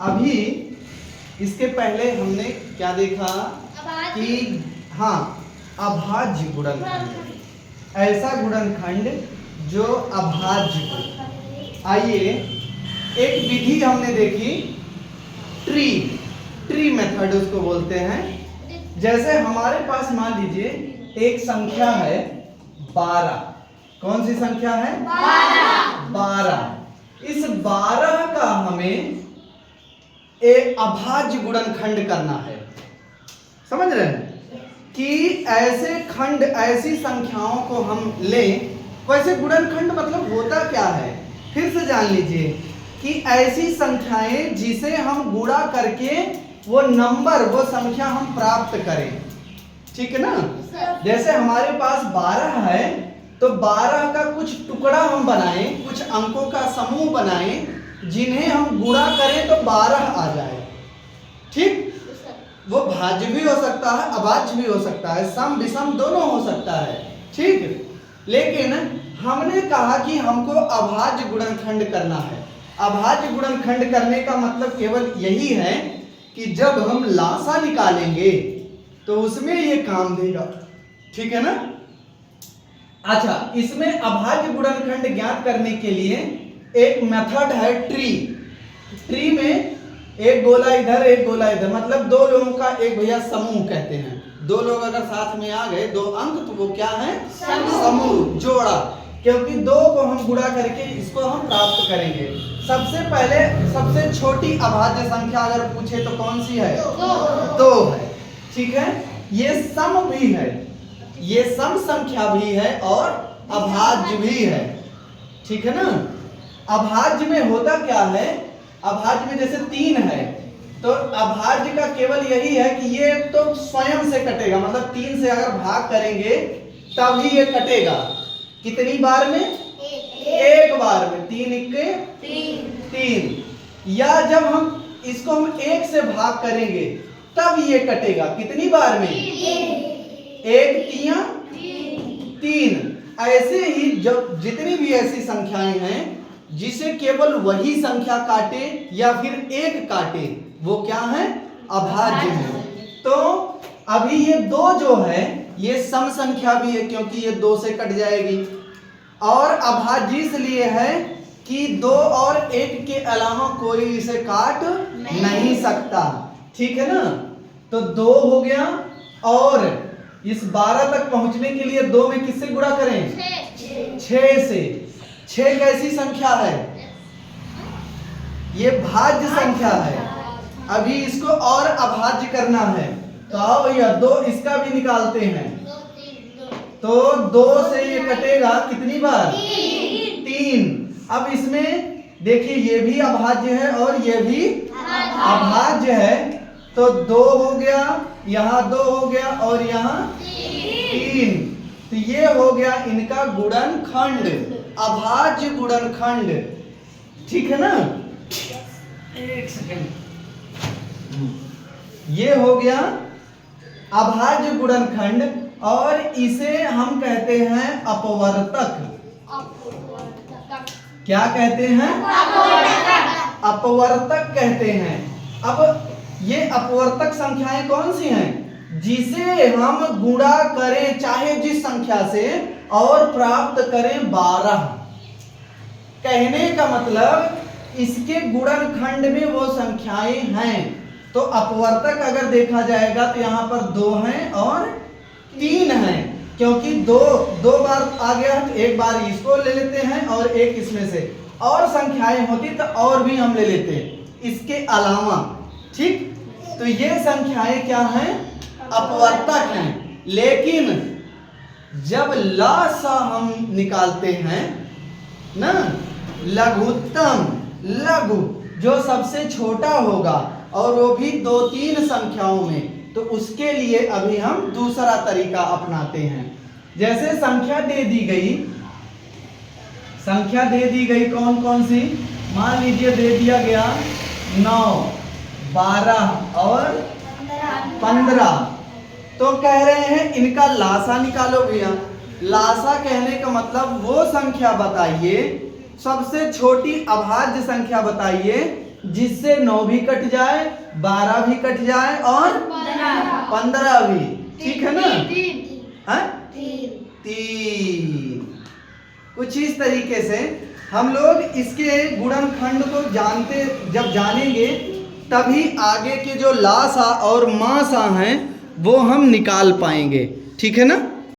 अभी इसके पहले हमने क्या देखा कि हाँ, अभाज्य गुणनखंड, ऐसा गुणनखंड जो अभाज्य हो। आइए एक विधि हमने देखी, ट्री मेथड उसको बोलते हैं। जैसे हमारे पास मान लीजिए एक संख्या है 12। कौन सी संख्या है? 12। इस 12 का हमें एक अभाज्य गुणनखंड करना है। समझ रहे हैं कि ऐसे खंड, ऐसी संख्याओं को हम लें। वैसे गुणनखंड मतलब होता क्या है, फिर से जान लीजिए कि ऐसी संख्याएं जिसे हम गुणा करके वो नंबर, वो संख्या हम प्राप्त करें। ठीक है ना? जैसे हमारे पास 12 है तो 12 का कुछ टुकड़ा हम बनाएं, कुछ अंकों का समूह बनाएं जिन्हें हम गुणा करें तो 12 आ जाए। ठीक? वो भाज्य भी हो सकता है, अभाज्य भी हो सकता है, सम विषम दोनों हो सकता है। ठीक? लेकिन हमने कहा कि हमको अभाज्य गुणनखंड करना है। अभाज्य गुणनखंड करने का मतलब केवल यही है कि जब हम लासा निकालेंगे तो उसमें ये काम देगा। ठीक है ना? अच्छा, इसमें अभाज्य गुणनखंड ज्ञात करने के लिए एक मेथड है ट्री में एक गोला इधर एक गोला इधर, मतलब दो लोगों का एक भैया समूह कहते हैं। दो लोग अगर साथ में आ गए, दो अंक, तो वो क्या है? समूह, जोड़ा। क्योंकि दो को हम गुणा करके इसको हम प्राप्त करेंगे। सबसे पहले सबसे छोटी अभाज्य संख्या अगर पूछे तो कौन सी है? 2 है। ठीक है? ये सम भी है, ये सम संख्या भी है और अभाज्य भी है। ठीक है ना? अभाज्य में होता क्या है, अभाज्य में जैसे 3 है तो अभाज्य का केवल यही है कि ये तो स्वयं से कटेगा, मतलब 3 से अगर भाग करेंगे तभी ये कटेगा। कितनी बार में? एक बार में। 3 इक्के 3। या जब हम इसको हम 1 से भाग करेंगे तब ये कटेगा। कितनी बार में? 1 तिया 3। ऐसे ही जब जितनी भी ऐसी संख्याएं हैं जिसे केवल वही संख्या काटे या फिर एक काटे, वो क्या है? अभाज्य है। तो अभी ये 2 जो है ये सम संख्या भी है क्योंकि ये 2 से कट जाएगी, और अभाज्य इसलिए है कि 2 और 1 के अलावा कोई इसे काट नहीं सकता। ठीक है ना? तो 2 हो गया, और इस 12 तक पहुंचने के लिए 2 में किससे गुणा करें? 6 से। 6 कैसी संख्या है? ये भाज्य संख्या है। अभी इसको और अभाज्य करना है तो आओ भैया 2 इसका भी निकालते हैं। तो 2 से ये कटेगा कितनी बार? 3। अब इसमें देखिए ये भी अभाज्य है और ये भी अभाज्य है, तो 2 हो गया, यहाँ 2 हो गया और यहाँ 3। तो ये हो गया इनका गुणनखंड, अभाज्य गुणनखंड। ठीक है ना? एक सेकंड, ये हो गया अभाज्य गुणनखंड, और इसे हम कहते हैं अपवर्तक। क्या कहते हैं? अपवर्तक कहते हैं। अब ये अपवर्तक संख्याएं कौन सी हैं? जिसे हम गुणा करें चाहे जिस संख्या से और प्राप्त करें 12। कहने का मतलब इसके गुणनखंड में वो संख्याएं हैं। तो अपवर्तक अगर देखा जाएगा तो यहाँ पर 2 हैं और 3 हैं, क्योंकि दो बार आ गया तो एक बार इसको ले लेते हैं और एक इसमें से, और संख्याएं होती तो और भी हम ले लेते इसके अलावा। ठीक? तो ये संख्याएं क्या हैं? अपवर्तक हैं। लेकिन जब लासा हम निकालते हैं ना, लघुत्तम, लघु जो सबसे छोटा होगा और वो भी 2-3 संख्याओं में, तो उसके लिए अभी हम दूसरा तरीका अपनाते हैं। जैसे संख्या दे दी गई, कौन कौन सी? मान लीजिए दे दिया गया 9, 12 और 15। तो कह रहे हैं इनका लासा निकालो भैया। लासा कहने का मतलब वो संख्या बताइए, सबसे छोटी अभाज्य संख्या बताइए जिससे 9 भी कट जाए, 12 भी कट जाए और 15 भी। ठीक है ना? हाँ? 3। कुछ इस तरीके से हम लोग इसके गुणनखंड को जब जानेंगे तभी आगे के जो लासा और मासा हैं वो हम निकाल पाएंगे। ठीक है ना?